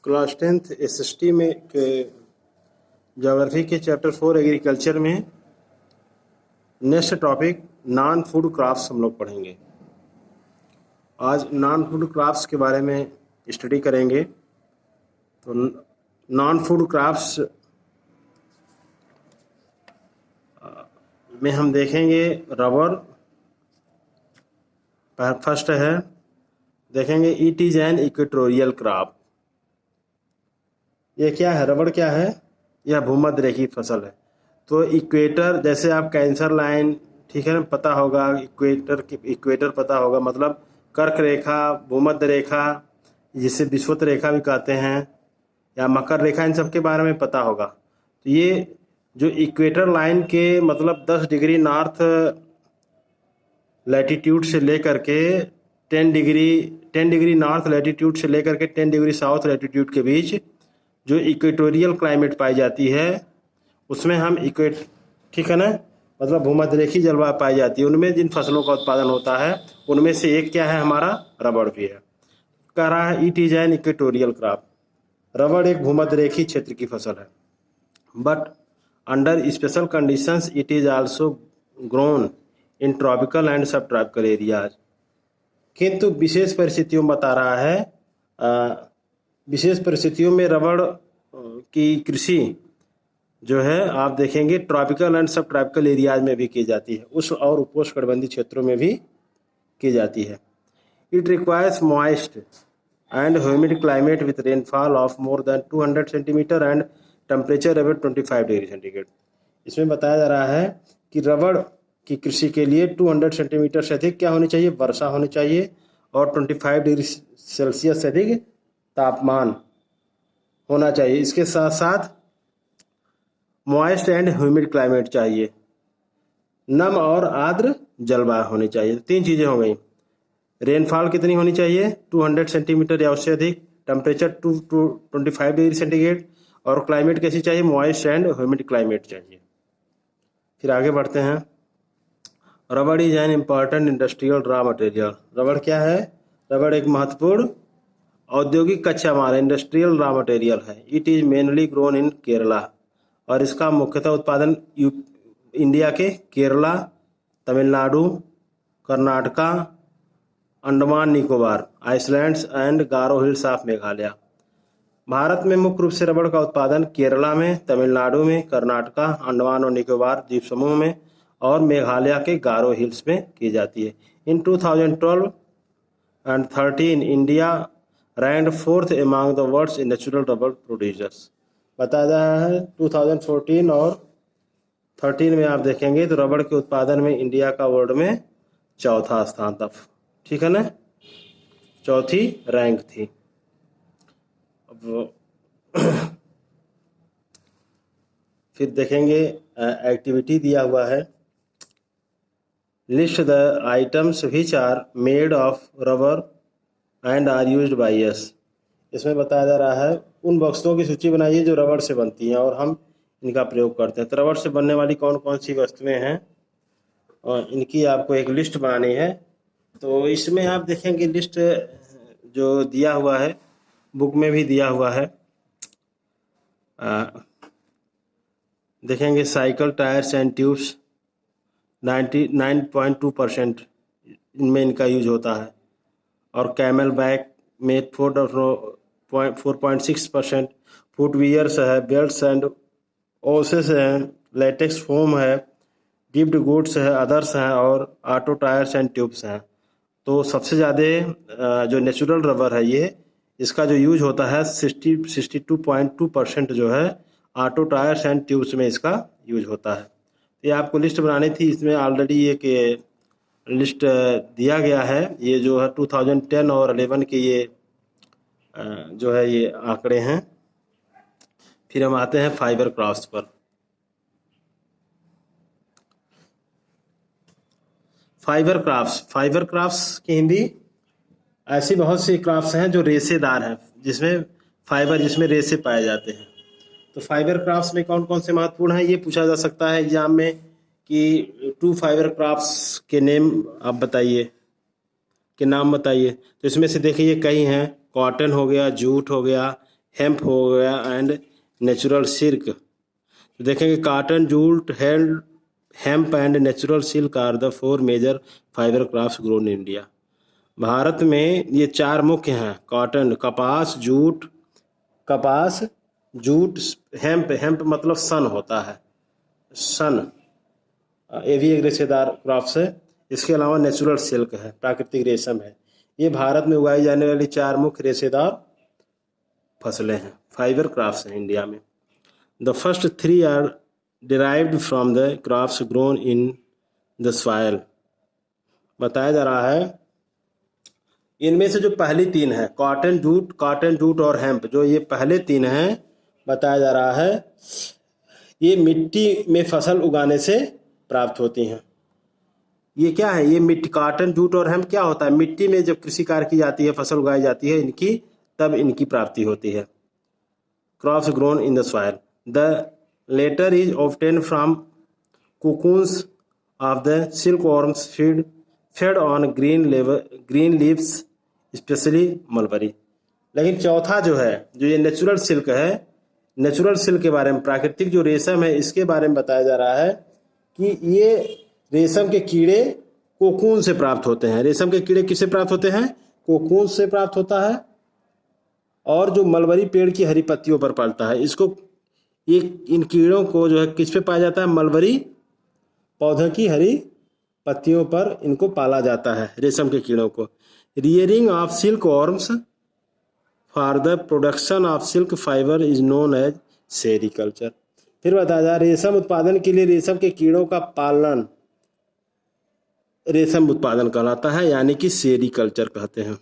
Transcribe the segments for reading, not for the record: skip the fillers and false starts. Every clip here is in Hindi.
क्लास 10th SST में ज्योग्राफी के चैप्टर 4 एग्रीकल्चर में next topic non food crops हम लोग पढ़ेंगे। आज नॉन फूड क्रॉप्स के बारे में स्टडी करेंगे। तो नॉन फूड क्रॉप्स में हम देखेंगे रबर फर्स्ट है, देखेंगे it is an equatorial crop. ये क्या है? रबड़ क्या है? यह भूमध्य रेखीय फसल है। तो इक्वेटर, जैसे आप कैंसर लाइन, ठीक है ना, पता होगा, इक्वेटर पता होगा, मतलब कर्क रेखा, भूमध्य रेखा, जिसे विषुवत रेखा भी कहते हैं, या मकर रेखा, इन सब के बारे में पता होगा। तो ये जो इक्वेटर लाइन के मतलब 10 डिग्री नॉर्थ लैटिट्यूड से लेकर के 10 डिग्री नॉर्थ लैटिट्यूड से लेकर के 10 डिग्री साउथ लैटिट्यूड के बीच जो इक्वेटोरियल क्लाइमेट पाई जाती है, उसमें हम ठीक है ना, मतलब भूमध्य रेखीय जलवायु पाई जाती है। उनमें जिन फसलों का उत्पादन होता है उनमें से एक क्या है? हमारा रबड़ भी है। कह रहा है it is an equatorial crop. रबड़ एक भूमध्य रेखीय क्षेत्र की फसल है, but under special conditions it is also grown in tropical and सब ट्रॉपिकल एरियाज। किंतु विशेष परिस्थितियों में बता रहा है, विशेष परिस्थितियों में रबड़ की कृषि जो है आप देखेंगे ट्रॉपिकल एंड सब ट्रॉपिकल एरियाज में भी की जाती है, उष्ण और उपोष्णकटिबंधीय क्षेत्रों में भी की जाती है। It requires moist and humid climate with rainfall of more than 200 centimetre and temperature about 25 degree centigrade. इसमें बताया जा रहा है कि रबड़ की कृषि के लिए 200 सेंटीमीटर से अधिक क्या होनी चाहिए? वर्षा होनी चाहिए, और 25 डिग्री सेल्सियस से अधिक तापमान होना चाहिए। इसके साथ साथ मॉइस्ट एंड ह्यूमिड क्लाइमेट चाहिए, नम और आर्द्र जलवायु होनी चाहिए। 3 चीज़ें हो गई। रेनफॉल कितनी होनी चाहिए? 200 सेंटीमीटर या उससे अधिक, टेम्परेचर 25 डिग्री सेंटीग्रेड, और क्लाइमेट कैसी चाहिए? मॉइस्ट एंड ह्यूमिड क्लाइमेट चाहिए। फिर आगे बढ़ते हैं। रबड़ is an important industrial raw material. रबड़ क्या है? रबड़ एक महत्वपूर्ण औद्योगिक कच्चा माल, इंडस्ट्रियल रॉ मटेरियल है। It is mainly grown in Kerala, और इसका मुख्यतः उत्पादन इंडिया के Kerala, Tamil Nadu, Karnataka, Andaman Nicobar islands and Garo hills of Meghalaya. Bharat में मुख्य रूप से रबड़ का उत्पादन केरला में, तमिलनाडु में, कर्नाटका, अंडमान और निकोबार द्वीप समूह में और मेघालय के गारो हिल्स में की जाती है। इन 2012 and 13 India ranked 4th among the world's natural rubber producers। बताया जा रहा है 2014 और 13 में आप देखेंगे तो रबड़ के उत्पादन में इंडिया का वर्ल्ड में 4था स्थान था, ठीक है ना, 4थी रैंक थी। अब फिर देखेंगे एक्टिविटी दिया हुआ है, list the items which are made of rubber and are used by us. इसमें बताया जा रहा है उन वस्तुओं की सूची बनाइए जो रबड़ से बनती हैं और हम इनका प्रयोग करते हैं। तो रबड़ से बनने वाली कौन कौन सी वस्तुएं हैं और इनकी आपको एक लिस्ट बनानी है। तो इसमें आप देखेंगे लिस्ट जो दिया हुआ है, बुक में भी दिया हुआ है, देखेंगे साइकिल टायर्स एंड ट्यूब्स 99.2% इनमें इनका यूज होता है, और कैमल बैक में 4.6%, फुटवियर्स है, बेल्ट्स एंड ओसेस है, लेटेक्स फोम है, गिफ्ट गुड्स है, अदर्स हैं, और ऑटो टायर्स एंड ट्यूब्स हैं। तो सबसे ज़्यादा जो नेचुरल रबर है ये, इसका जो यूज होता है 62.2% जो है ऑटो टायर्स एंड ट्यूब्स में इसका यूज होता है। ये आपको लिस्ट बनानी थी, इसमें ऑलरेडी ये लिस्ट दिया गया है। ये जो है 2010 और 11 के ये जो है ये आंकड़े हैं। फिर हम आते हैं फाइबर क्रॉप्स पर। फाइबर क्रॉप्स की हिंदी, ऐसी बहुत सी क्रॉप्स हैं जो रेशेदार हैं, जिसमें रेशे पाए जाते हैं। तो फाइबर क्रॉप्स में कौन कौन से महत्वपूर्ण है ये पूछा जा सकता है एग्जाम में कि 2 फाइबर क्रॉप्स के नेम आप बताइए, के नाम बताइए। तो इसमें से देखिए कई हैं, कॉटन हो गया, जूट हो गया, हेम्प हो गया एंड नेचुरल सिल्क। तो देखेंगे cotton, jute, hemp and natural silk are the 4 major fibre crops grown in India. Bharat में ये 4 मुख्य हैं, कॉटन कपास, जूट, हेम्प मतलब सन होता है, सन, ये भी एक रेशेदार क्रॉप्स है। इसके अलावा नेचुरल सिल्क है, प्राकृतिक रेशम है। ये भारत में उगाई जाने वाली 4 मुख्य रेशेदार फसलें हैं, फाइबर क्रॉप्स हैं इंडिया में। The first 3 are derived from the crops grown in the soil. बताया जा रहा है इनमें से जो पहली 3 है, कॉटन, जूट और हेम्प, जो ये पहले 3 हैं, बताया जा रहा है ये मिट्टी में फसल उगाने से प्राप्त होती हैं। ये क्या है, ये मिट्टी, कॉटन, जूट और हेम्प क्या होता है, मिट्टी में जब कृषि कार्य की जाती है, फसल उगाई जाती है इनकी, तब इनकी प्राप्ति होती है। Crops grown in the soil, the latter is obtain from cocoons of the silkworms fed on green leaves, specially mulberry. लेकिन चौथा जो है, जो ये नेचुरल सिल्क है, नेचुरल सिल्क के बारे में, प्राकृतिक जो रेशम है इसके बारे में बताया जा रहा है कि ये रेशम के कीड़े कोकून से प्राप्त होते हैं। रेशम के कीड़े किससे प्राप्त होते हैं, कोकून से प्राप्त होता है, और जो मलबरी पेड़ की हरी पत्तियों पर पलता है। इसको ये इन कीड़ों को जो है किस पे पाया जाता है, मलबरी पौधों की हरी पत्तियों पर इनको पाला जाता है, रेशम के कीड़ों को। Rearing of silkworms for the production of silk fibre is known as sericulture. फिर बताया जा रेशम उत्पादन के लिए रेशम के कीड़ों का पालन रेशम उत्पादन कहलाता है, यानी कि सेरीकल्चर कहते हैं।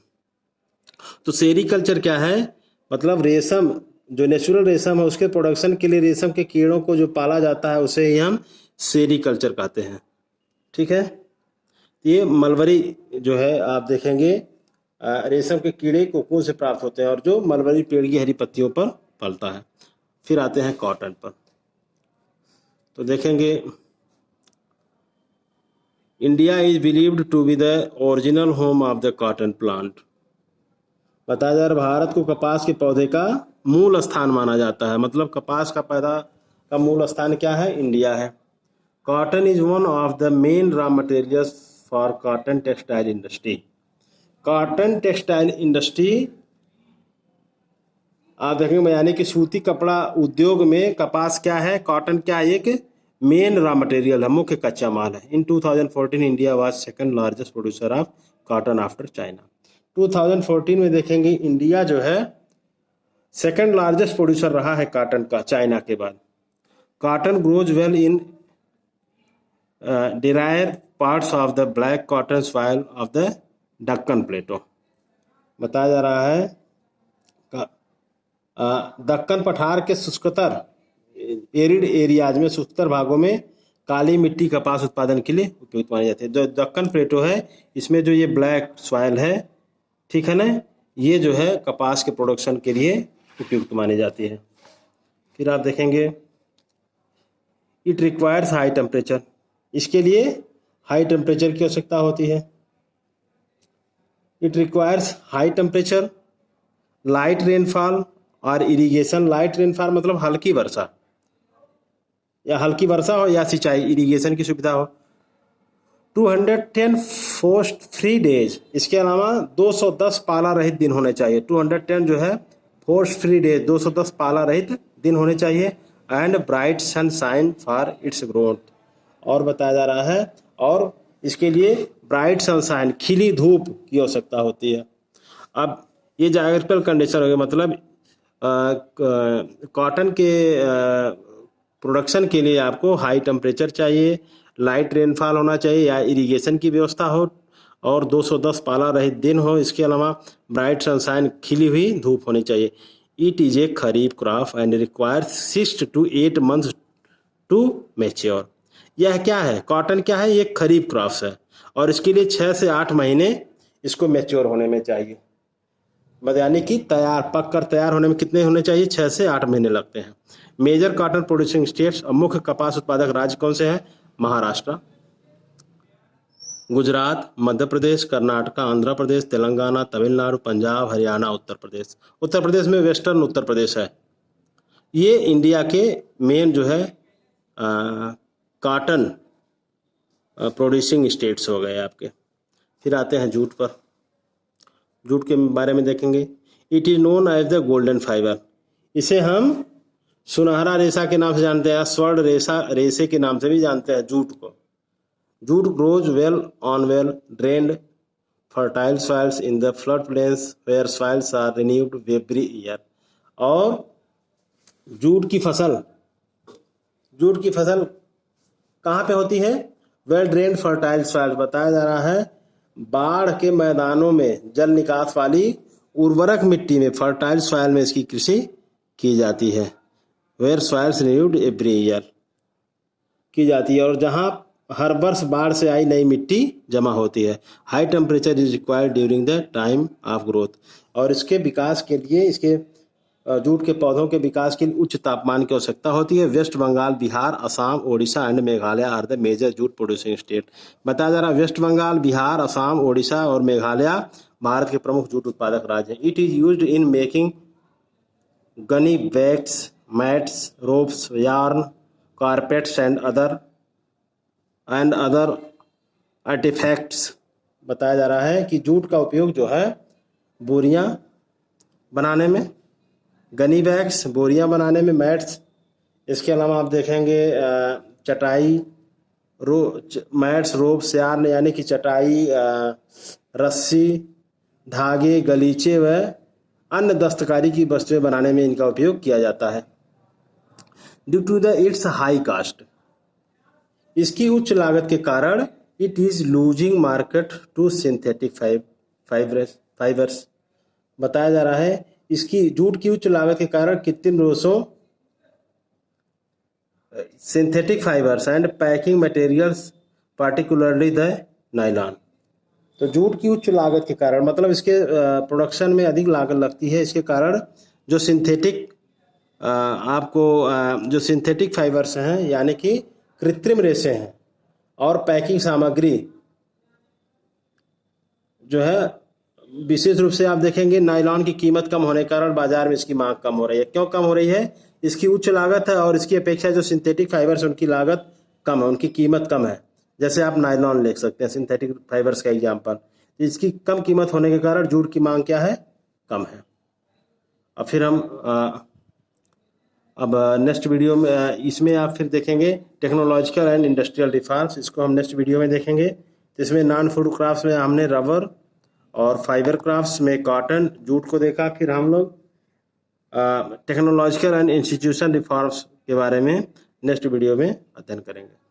तो सेरीकल्चर क्या है, मतलब रेशम, जो नेचुरल रेशम है उसके प्रोडक्शन के लिए रेशम के कीड़ों को जो पाला जाता है उसे ही हम सेरीकल्चर कहते हैं। ठीक है, ये मलबरी जो है आप देखेंगे रेशम के कीड़े कोकून से प्राप्त होते हैं और जो मलबरी पेड़ की हरी पत्तियों पर पलता है। फिर आते हैं कॉटन पर। तो देखेंगे India is believed to be the original home of the cotton plant. बताया जा रहा भारत को कपास के पौधे का मूल स्थान माना जाता है, मतलब कपास का पैदा का मूल स्थान क्या है, इंडिया है। Cotton is one of the main raw materials for cotton textile industry. Cotton textile industry आप देखेंगे यानी कि सूती कपड़ा उद्योग में कपास क्या है, कॉटन क्या है, एक मेन रॉ मटेरियल है, मुख्य कच्चा माल है। इन 2014 India was second largest producer of cotton after China. 2014 में देखेंगे इंडिया जो है सेकंड लार्जेस्ट प्रोड्यूसर रहा है कॉटन का, चाइना के बाद। Cotton grows well in drier parts of the black cotton soil of the Deccan plateau. बताया जा रहा है दक्कन पठार के शुष्कतर एरिड एरियाज में, शुष्कतर भागों में काली मिट्टी कपास उत्पादन के लिए उपयुक्त मानी जाती है। जो दक्कन प्लेटो है इसमें जो ये ब्लैक सॉइल है, ठीक है ना, ये जो है कपास के प्रोडक्शन के लिए उपयुक्त मानी जाती है। फिर आप देखेंगे इट रिक्वायर्स हाई टेम्परेचर, इसके लिए हाई टेम्परेचर की आवश्यकता होती है। It requires high temperature, light rainfall और इरिगेशन। लाइट रेनफॉल मतलब हल्की वर्षा, या हल्की वर्षा हो या सिंचाई, इरिगेशन की सुविधा हो। 210 फॉस्ट फ्री डेज, इसके अलावा 210 पाला रहित दिन होने चाहिए। 210 जो है फॉस्ट फ्री डेज, 210 पाला रहित दिन होने चाहिए। And bright sunshine for its growth, और बताया जा रहा है और इसके लिए ब्राइट सनशाइन, खिली धूप की आवश्यकता होती है। अब ये जाग्राफिकल कंडीशन हो गया, मतलब कॉटन के प्रोडक्शन के लिए आपको हाई टेम्परेचर चाहिए, लाइट रेनफॉल होना चाहिए या इरिगेशन की व्यवस्था हो, और 210 पाला रहित दिन हो। इसके अलावा ब्राइट सनशाइन, खिली हुई धूप होनी चाहिए। It is a kharif crop and requires 6 to 8 months to mature. यह क्या है, कॉटन क्या है, ये खरीफ क्रॉप्स है और इसके लिए 6 से 8 महीने इसको मैच्योर होने में चाहिए, यानी कि पक कर तैयार होने में कितने होने चाहिए, 6 से 8 महीने लगते हैं। मेजर कॉटन प्रोड्यूसिंग स्टेट्स, मुख्य कपास उत्पादक राज्य कौन से हैं, महाराष्ट्र, गुजरात, मध्य प्रदेश, कर्नाटक, आंध्र प्रदेश, तेलंगाना, तमिलनाडु, पंजाब, हरियाणा, उत्तर प्रदेश। उत्तर प्रदेश में वेस्टर्न उत्तर प्रदेश है। ये इंडिया के मेन जो है कॉटन प्रोड्यूसिंग स्टेट्स हो गए आपके। फिर आते हैं जूट पर। जूट के बारे में देखेंगे। It is known as the golden fibre. इसे हम सुनहरा रेशा के नाम से जानते हैं, स्वर्ण रेशे के नाम से भी जानते हैं जूट को। Jute grows well on well drained fertile soils in the flood plains where soils are renewed every year. और जूट की फसल कहाँ पे होती है? Well drained fertile soil. बताया जा रहा है बाढ़ के मैदानों में जल निकास वाली उर्वरक मिट्टी में, फर्टाइल सॉइल में इसकी कृषि की जाती है। Where soils renewed every year की जाती है, और जहाँ हर वर्ष बाढ़ से आई नई मिट्टी जमा होती है। High temperature is required during the time of growth. और इसके विकास के लिए, इसके जूट के पौधों के विकास के लिए उच्च तापमान की आवश्यकता होती है। West Bengal, Bihar, Assam, Odisha and Meghalaya are the major jute producing state. बताया जा रहा है वेस्ट बंगाल, बिहार, असम, ओडिशा और मेघालय भारत के प्रमुख जूट उत्पादक राज्य हैं। It is used in making gunny bags, mats, ropes, yarn, carpets and other artefacts. बताया जा रहा है कि जूट का उपयोग जो है बोरियां बनाने में, गनी बैग्स बोरियां बनाने में, मैट्स, इसके अलावा आप देखेंगे चटाई, मैट्स, रोप्स, यार्न यानी कि चटाई, रस्सी, धागे, गलीचे व अन्य दस्तकारी की वस्तुएं बनाने में इनका उपयोग किया जाता है। Due to the its high cost, इसकी उच्च लागत के कारण it is losing market to synthetic fibres. बताया जा रहा है इसकी जूट की उच्च लागत के कारण कृत्रिम रेशों, synthetic fibres and packing materials particularly the nylon. तो जूट की उच्च लागत के कारण मतलब इसके प्रोडक्शन में अधिक लागत लगती है। इसके कारण जो सिंथेटिक फाइबर्स हैं यानी कि कृत्रिम रेशे हैं, और पैकिंग सामग्री जो है, विशेष रूप से आप देखेंगे नायलॉन की कीमत कम होने के कारण बाजार में इसकी मांग कम हो रही है। क्यों कम हो रही है? इसकी उच्च लागत है और इसकी अपेक्षा जो सिंथेटिक फाइबर्स उनकी लागत कम है, उनकी कीमत कम है। जैसे आप नायलॉन ले सकते हैं सिंथेटिक फाइबर्स का एग्जाम्पल। इसकी कम कीमत होने के कारण जूट की मांग क्या है? कम है। अब फिर हम नेक्स्ट वीडियो में इसमें आप फिर देखेंगे टेक्नोलॉजिकल एंड इंडस्ट्रियल रिफॉर्म्स। इसको हम नेक्स्ट वीडियो में देखेंगे। तो इसमें नॉन फूड क्राफ्ट्स में हमने रबर और फाइबर क्राफ्ट्स में कॉटन, जूट को देखा। फिर हम लोग टेक्नोलॉजिकल एंड इंस्टीट्यूशन रिफॉर्म्स के बारे में नेक्स्ट वीडियो में अध्ययन करेंगे।